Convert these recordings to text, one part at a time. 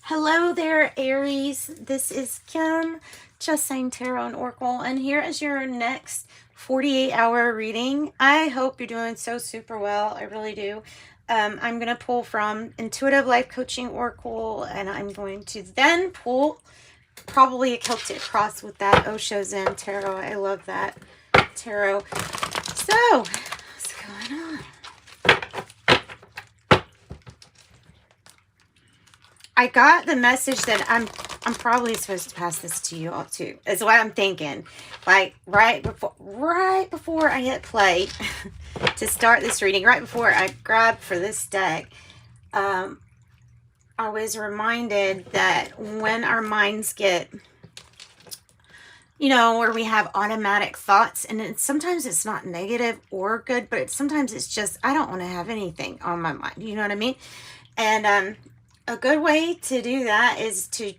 Hello there, Aries. This is Kim, Just Saying Tarot and Oracle, and here is your next 48-hour reading. I hope you're doing so super well. I really do. I'm going to pull from Intuitive Life Coaching Oracle, and I'm going to then pull probably a Celtic cross with that Osho Zen Tarot. I love that tarot. So, what's going on? I got the message that I'm probably supposed to pass this to you all too. Is what I'm thinking. Like right before I hit play to start this reading, right before I grabbed for this deck, I was reminded that when our minds get, where we have automatic thoughts, and sometimes it's not negative or good, but sometimes it's just, I don't want to have anything on my mind. You know what I mean? And a good way to do that is to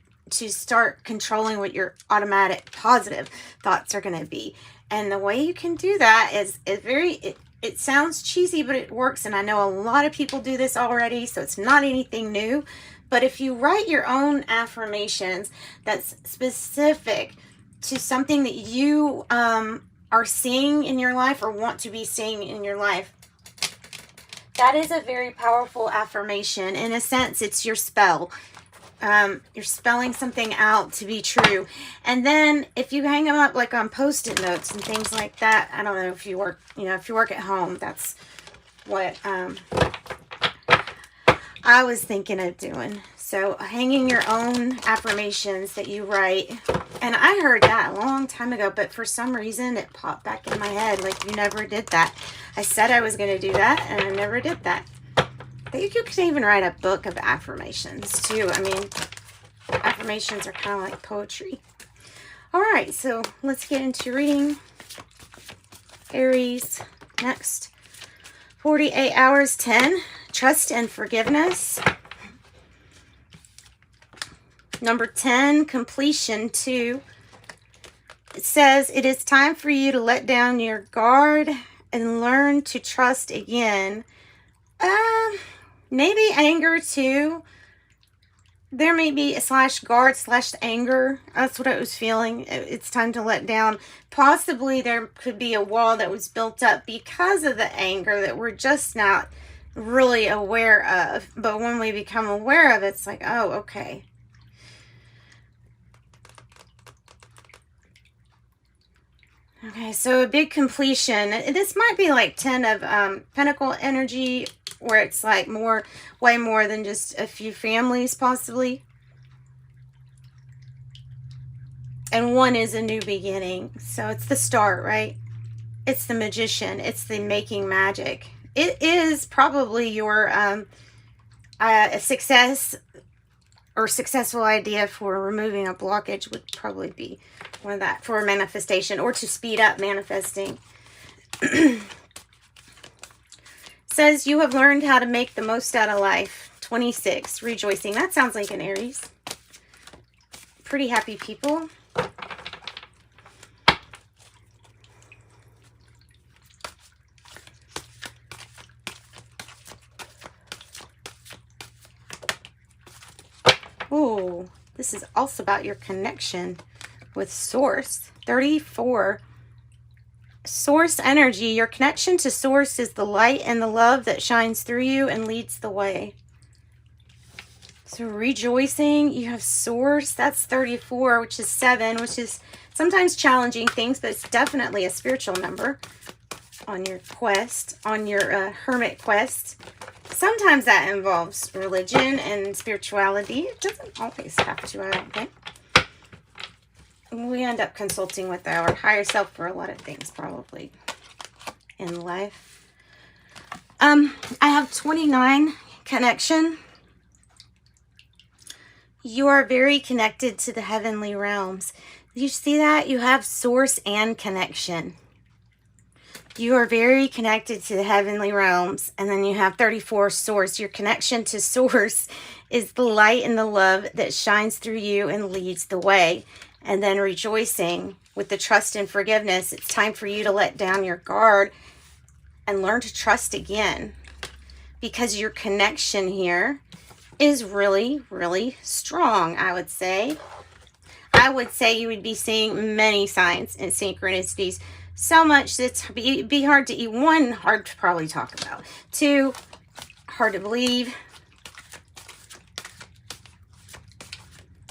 start controlling what your automatic positive thoughts are going to be. And the way you can do that is it sounds cheesy, but it works. And I know a lot of people do this already, so it's not anything new. But if you write your own affirmations that's specific to something that you are seeing in your life or want to be seeing in your life, that is a very powerful affirmation. In a sense, it's your spell. You're spelling something out to be true. And then if you hang them up like on Post-it notes and things like that, I don't know if you work, if you work at home, that's what I was thinking of doing. So hanging your own affirmations that you write. And I heard that a long time ago, but for some reason it popped back in my head like you never did that. I said I was going to do that, and I never did that. I think you could even write a book of affirmations too. I mean, affirmations are kind of like poetry. All right, so let's get into reading. Aries, next 48 hours, 10, trust and forgiveness. Number 10, completion 2. It says, it is time for you to let down your guard and learn to trust again. Maybe anger too. There may be a /guard/anger. That's what I was feeling. It's time to let down. Possibly there could be a wall that was built up because of the anger that we're just not really aware of. But when we become aware of it, it's like, oh, okay. Okay, so a big completion. This might be like 10 of Pentacle energy, where it's like way more than just a few families, possibly. And 1 is a new beginning. So it's the start, right? It's the magician. It's the making magic. It is probably your a success or successful idea for removing a blockage would probably be one of that, for manifestation or to speed up manifesting. Says you have learned how to make the most out of life. 26, rejoicing. That sounds like an Aries. Pretty happy people. Oh, this is also about your connection with Source. 34. Source energy. Your connection to Source is the light and the love that shines through you and leads the way. So rejoicing, you have Source. That's 34, which is 7, which is sometimes challenging things, but it's definitely a spiritual number on your quest, on your hermit quest. Sometimes that involves religion and spirituality. It doesn't always have to, I don't think. We end up consulting with our higher self for a lot of things, probably, in life. I have 29, connection. You are very connected to the heavenly realms. You see that? You have Source and connection. You are very connected to the heavenly realms. And then you have 34, Source. Your connection to Source is the light and the love that shines through you and leads the way. And then rejoicing with the trust and forgiveness. It's time for you to let down your guard and learn to trust again. Because your connection here is really, really strong, I would say. I would say you would be seeing many signs and synchronicities. So much that's be hard to, one, hard to probably talk about. Two, hard to believe.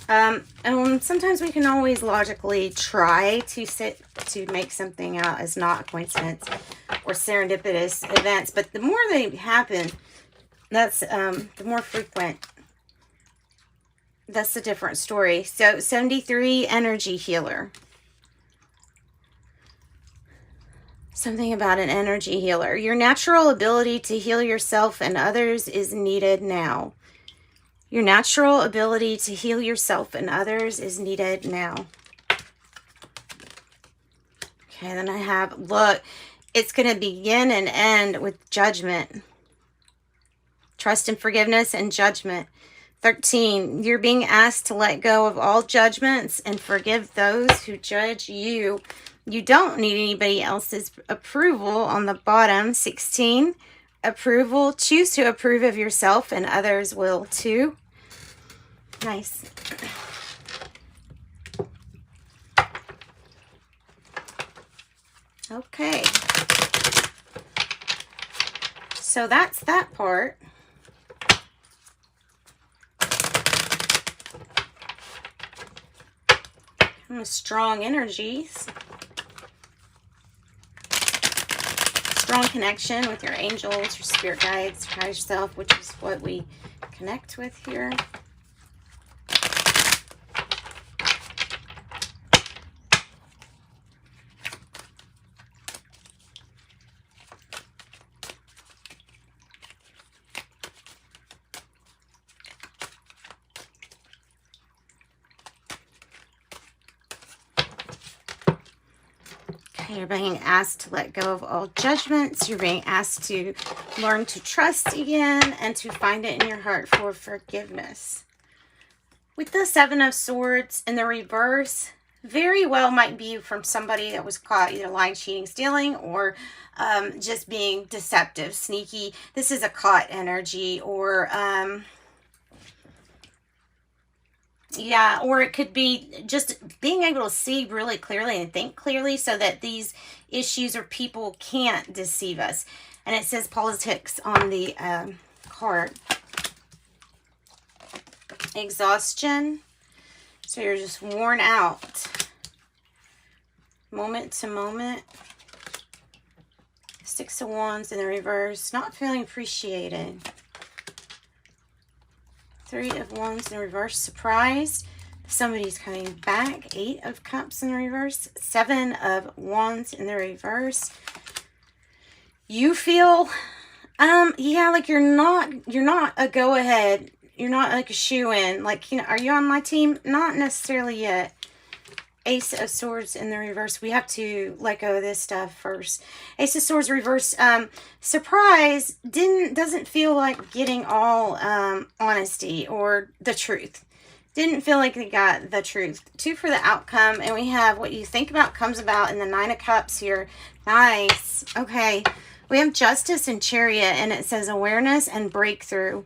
And sometimes we can always logically try to make something out as not a coincidence or serendipitous events, but the more they happen, that's the more frequent. That's a different story. So 73, energy healer. Something about an energy healer. Your natural ability to heal yourself and others is needed now. Your natural ability to heal yourself and others is needed now. Okay, then I have, look, it's going to begin and end with judgment. Trust and forgiveness and judgment. 13, you're being asked to let go of all judgments and forgive those who judge you. You don't need anybody else's approval on the bottom. 16, approval. Choose to approve of yourself and others will too. Nice. Okay. So that's that part. Strong energies. Strong connection with your angels, your spirit guides, your higher self, which is what we connect with here. You're being asked to let go of all judgments. You're being asked to learn to trust again and to find it in your heart for forgiveness. With the Seven of Swords in the reverse, very well might be from somebody that was caught either lying, cheating, stealing, or just being deceptive, sneaky. This is a caught energy, or yeah, or it could be just being able to see really clearly and think clearly so that these issues or people can't deceive us. And it says politics on the card. Exhaustion. So you're just worn out. Moment to moment. Six of Wands in the reverse. Not feeling appreciated. Three of Wands in reverse, surprised. Somebody's coming back. Eight of Cups in the reverse. Seven of Wands in the reverse. You feel, yeah, like you're not a go-ahead. You're not like a shoe-in. Like, you know, are you on my team? Not necessarily yet. Ace of Swords in the reverse. We have to let go of this stuff first. Ace of Swords reverse. Surprise doesn't feel like getting all honesty or the truth. Didn't feel like they got the truth. Two for the outcome. And we have what you think about comes about in the Nine of Cups here. Nice. Okay. We have Justice and Chariot. And it says awareness and breakthrough.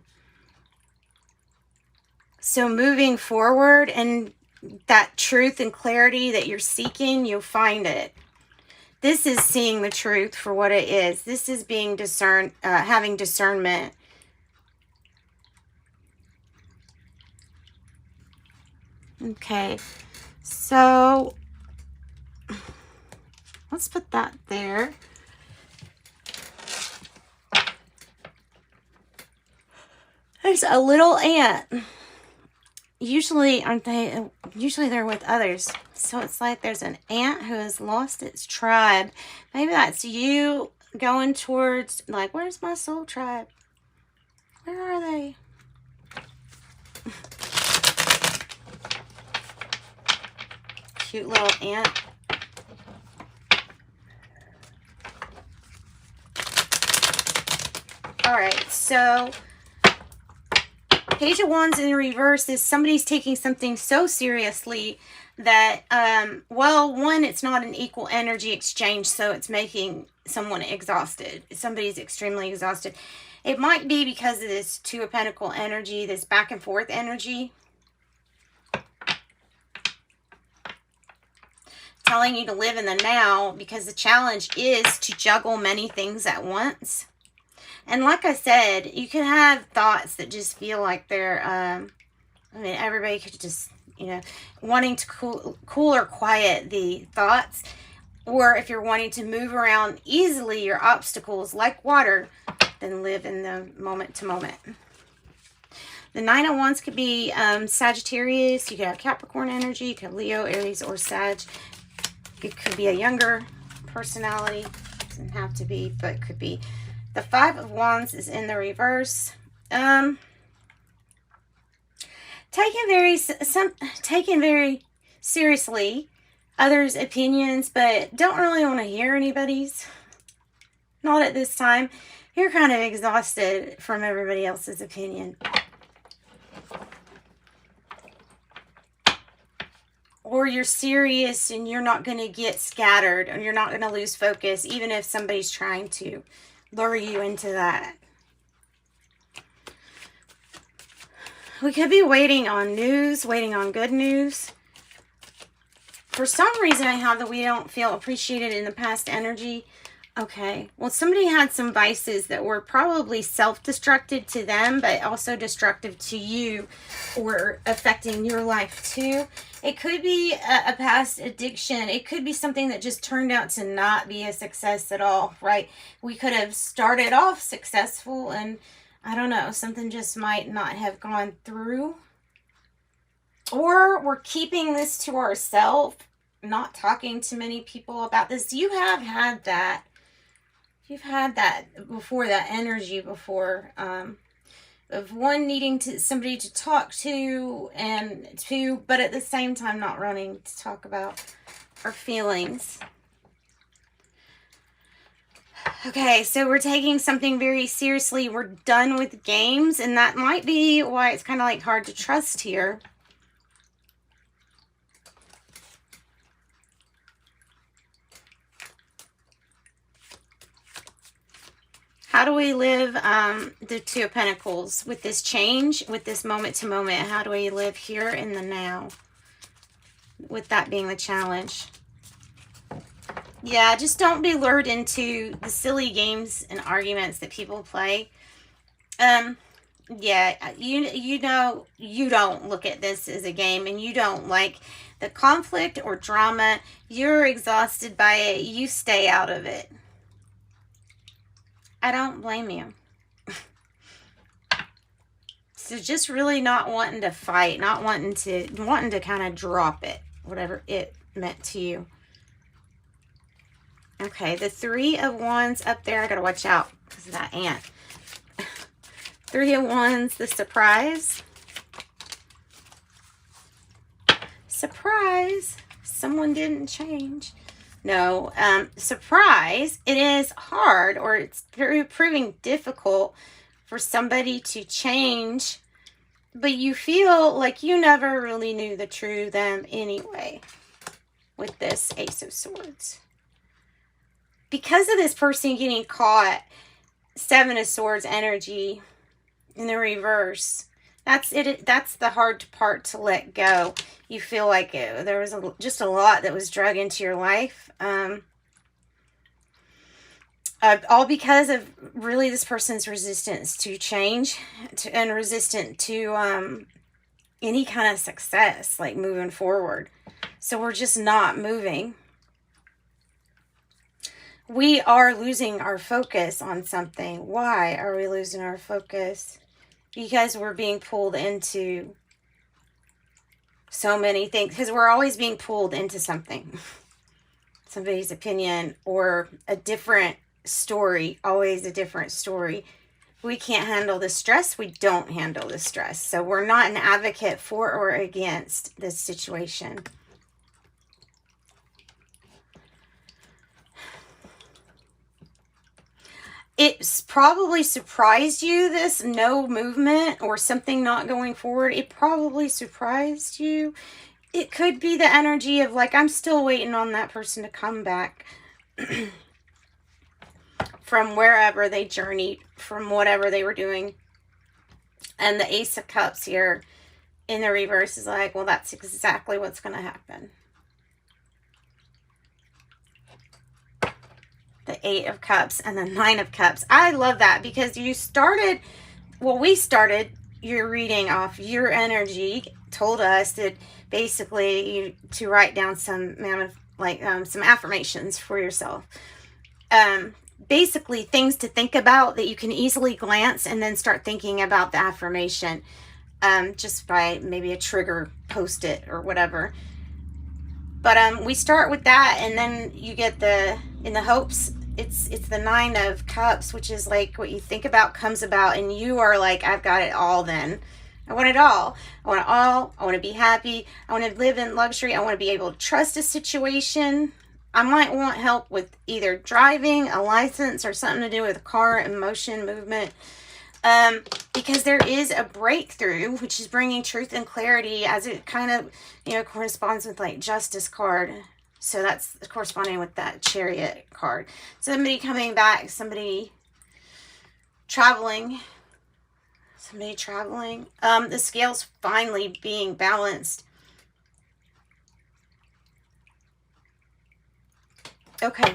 So moving forward and that truth and clarity that you're seeking, you'll find it. This is seeing the truth for what it is. This is being having discernment. Okay, so let's put that there. There's a little ant. Usually, aren't they? Usually they're with others. So it's like there's an ant who has lost its tribe. Maybe that's you going towards, like, where's my soul tribe? Where are they? Cute little ant. All right, so Page of Wands in reverse is somebody's taking something so seriously that, well, one, it's not an equal energy exchange, so it's making someone exhausted. Somebody's extremely exhausted. It might be because of this Two of Pentacles energy, this back and forth energy. Telling you to live in the now, because the challenge is to juggle many things at once. And like I said, you can have thoughts that just feel like they're, I mean, everybody could just, you know, wanting to cool or quiet the thoughts. Or if you're wanting to move around easily your obstacles like water, then live in the moment to moment. The Nine of Wands could be Sagittarius. You could have Capricorn energy. You could have Leo, Aries, or Sag. It could be a younger personality. It doesn't have to be, but it could be. The Five of Wands is in the reverse. Taken very seriously others' opinions, but don't really want to hear anybody's. Not at this time. You're kind of exhausted from everybody else's opinion. Or you're serious and you're not going to get scattered, or you're not going to lose focus, even if somebody's trying to lure you into that. We could be waiting on news, waiting on good news. For some reason, I have that we don't feel appreciated in the past energy. Okay, well, somebody had some vices that were probably self-destructive to them, but also destructive to you, or affecting your life too. It could be a past addiction. It could be something that just turned out to not be a success at all, right? We could have started off successful and, I don't know, something just might not have gone through. Or we're keeping this to ourselves, not talking to many people about this. You have had that. You've had that before, that energy before, of one needing somebody to talk to, and two, but at the same time not running to talk about our feelings. Okay, so we're taking something very seriously. We're done with games, and that might be why it's kind of like hard to trust here. How do we live the Two of Pentacles with this change, with this moment to moment? How do we live here in the now? With that being the challenge. Yeah, just don't be lured into the silly games and arguments that people play. Yeah, you know, you don't look at this as a game, and you don't like the conflict or drama. You're exhausted by it. You stay out of it. I don't blame you. So just really not wanting to fight, not wanting to kind of drop it, whatever it meant to you. Okay, the Three of Wands up there. I gotta watch out because of that ant. Three of Wands, the surprise. Surprise! Someone didn't change. No, surprise. It is hard, or it's proving difficult for somebody to change, but you feel like you never really knew the true them anyway with this Ace of Swords. Because of this person getting caught, Seven of Swords energy in the reverse. That's it. That's the hard part to let go. You feel like there was just a lot that was drug into your life. All because of really this person's resistance to change and resistant to any kind of success, like moving forward. So we're just not moving. We are losing our focus on something. Why are we losing our focus? Because we're being pulled into so many things. Because we're always being pulled into something. Somebody's opinion or a different story. Always a different story. We can't handle the stress. We don't handle the stress. So we're not an advocate for or against this situation. It's probably surprised you, this no movement or something not going forward. It probably surprised you. It could be the energy of like, I'm still waiting on that person to come back. from wherever they journeyed, from whatever they were doing. And the Ace of Cups here in the reverse is like, well, that's exactly what's going to happen. The Eight of Cups and the Nine of Cups. I love that because you started, well, we started your reading off your energy, told us that basically to write down some affirmations for yourself. Basically things to think about that you can easily glance and then start thinking about the affirmation, just by maybe a trigger post-it or whatever. But we start with that, and then you get in the hopes, it's the Nine of Cups, which is like what you think about comes about, and you are like, I've got it all then. I want it all. I want it all. I want to be happy. I want to live in luxury. I want to be able to trust a situation. I might want help with either driving, a license, or something to do with a car, emotion, movement. Because there is a breakthrough, which is bringing truth and clarity, as it kind of, corresponds with like Justice card. So that's corresponding with that Chariot card. Somebody coming back, somebody traveling. The scales finally being balanced. Okay.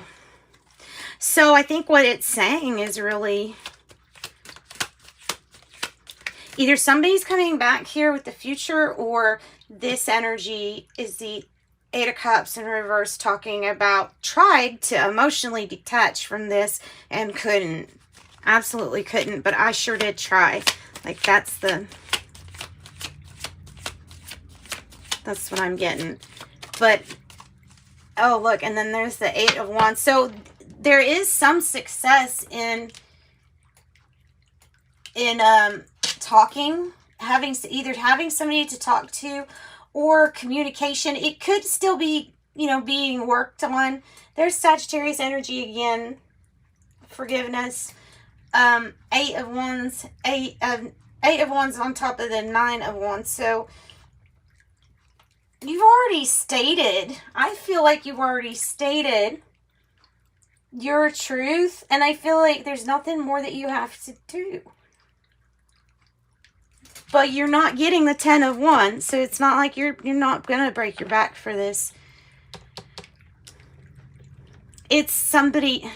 So I think what it's saying is really either somebody's coming back here with the future, or this energy is the Eight of Cups in reverse, talking about tried to emotionally detach from this and couldn't. Absolutely couldn't, but I sure did try. Like that's what I'm getting. But oh, look, and then there's the Eight of Wands. So there is some success in talking, having somebody to talk to, or communication. It could still be, being worked on. There's Sagittarius energy again. Forgiveness. Eight of Wands on top of the Nine of Wands. So you've already stated, I feel like you've already stated your truth, and I feel like there's nothing more that you have to do. But you're not getting the 10 of Wands, so it's not like you're not going to break your back for this. It's somebody...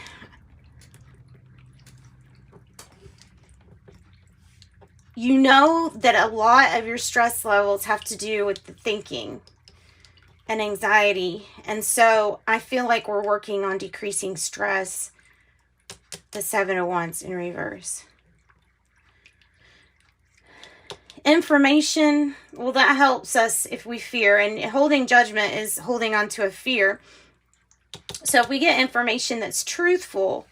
You know that a lot of your stress levels have to do with the thinking and anxiety. And so I feel like we're working on decreasing stress. The Seven of Wands in reverse. Information, well, that helps us if we fear. And holding judgment is holding on to a fear. So if we get information that's truthful,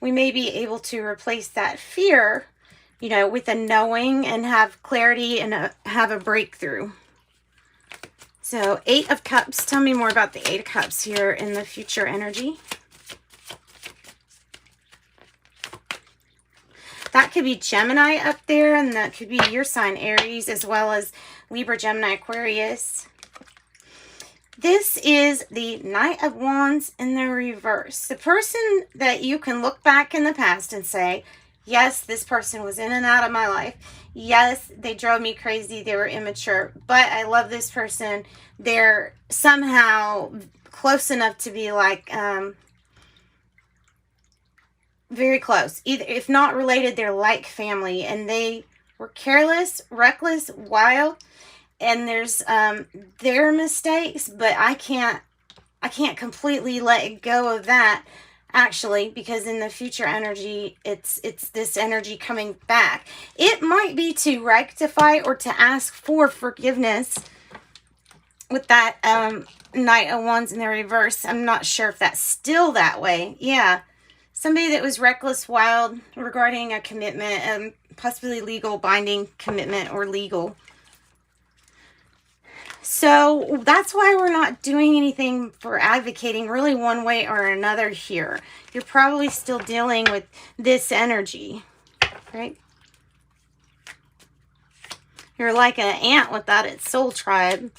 we may be able to replace that fear, with a knowing, and have clarity and have a breakthrough. So Eight of Cups. Tell me more about the Eight of Cups here in the future energy. That could be Gemini up there, and that could be your sign, Aries, as well as Libra, Gemini, Aquarius. This is the Knight of Wands in the reverse. The person that you can look back in the past and say, yes, this person was in and out of my life. Yes, they drove me crazy. They were immature. But I love this person. They're somehow close enough to be like, very close. Either, if not related, they're like family. And they were careless, reckless, wild. And there's their mistakes. But I can't completely let go of that. Actually, because in the future energy, it's this energy coming back. It might be to rectify or to ask for forgiveness with that Knight of Wands in the reverse. I'm not sure if that's still that way. Yeah. Somebody that was reckless, wild regarding a commitment, possibly legal, binding commitment or legal. So that's why we're not doing anything for advocating really one way or another here. You're probably still dealing with this energy, right? You're like an ant without its soul tribe,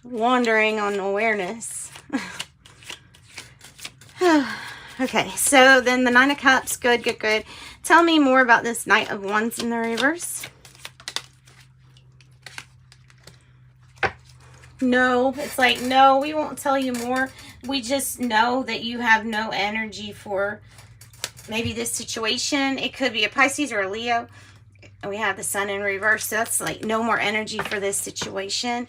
wandering on awareness. Okay, so then the Nine of Cups, good, good, good. Tell me more about this Knight of Wands in the reverse. No, it's like, no, we won't tell you more. We just know that you have no energy for maybe this situation. It could be a Pisces or a Leo. And we have the Sun in reverse. So that's like no more energy for this situation.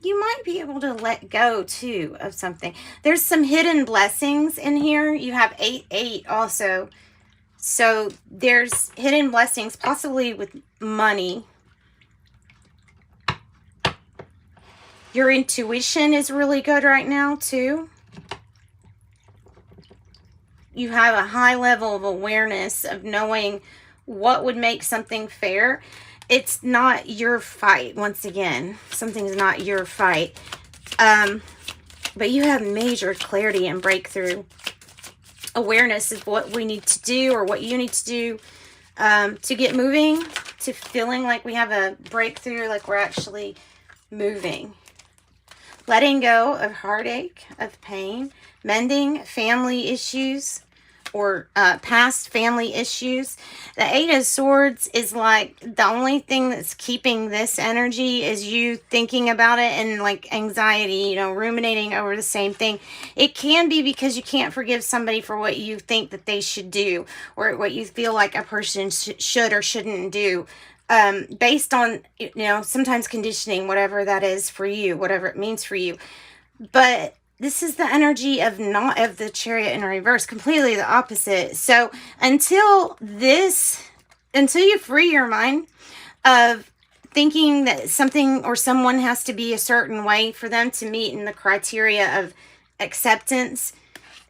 You might be able to let go too of something. There's some hidden blessings in here. You have 8-8 also. So there's hidden blessings, possibly with money. Your intuition is really good right now too. You have a high level of awareness of knowing what would make something fair. It's not your fight. Once again, something's not your fight. But you have major clarity and breakthrough. Awareness of what we need to do or what you need to do to get moving, to feeling like we have a breakthrough, like we're actually moving. Letting go of heartache, of pain, mending family issues or past family issues. The Eight of Swords is like the only thing that's keeping this energy is you thinking about it and like anxiety, you know, ruminating over the same thing. It can be because you can't forgive somebody for what you think that they should do or what you feel like a person should or shouldn't do. Based on, you know, sometimes conditioning, whatever that is for you, whatever it means for you. But this is the energy of the Chariot in reverse, completely the opposite. So until you free your mind of thinking that something or someone has to be a certain way for them to meet in the criteria of acceptance,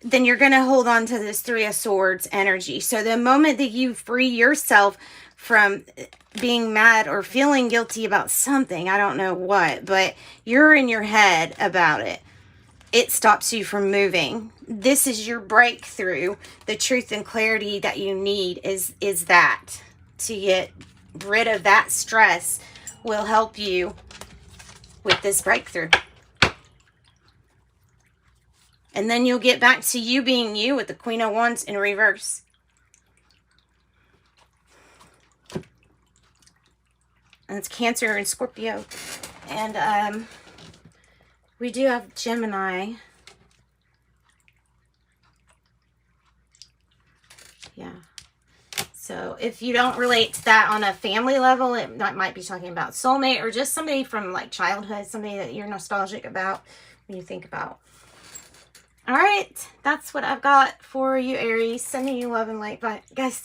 then you're going to hold on to this Three of Swords energy. So the moment that you free yourself from being mad or feeling guilty about something, I don't know what, but you're in your head about it, it stops you from moving. This is your breakthrough. The truth and clarity that you need is that. To get rid of that stress will help you with this breakthrough. And then you'll get back to you being you with the Queen of Wands in reverse. And it's Cancer and Scorpio. And we do have Gemini. Yeah. So if you don't relate to that on a family level, it might be talking about soulmate or just somebody from like childhood, somebody that you're nostalgic about when you think about. All right. That's what I've got for you, Aries. Sending you love and light. But guys,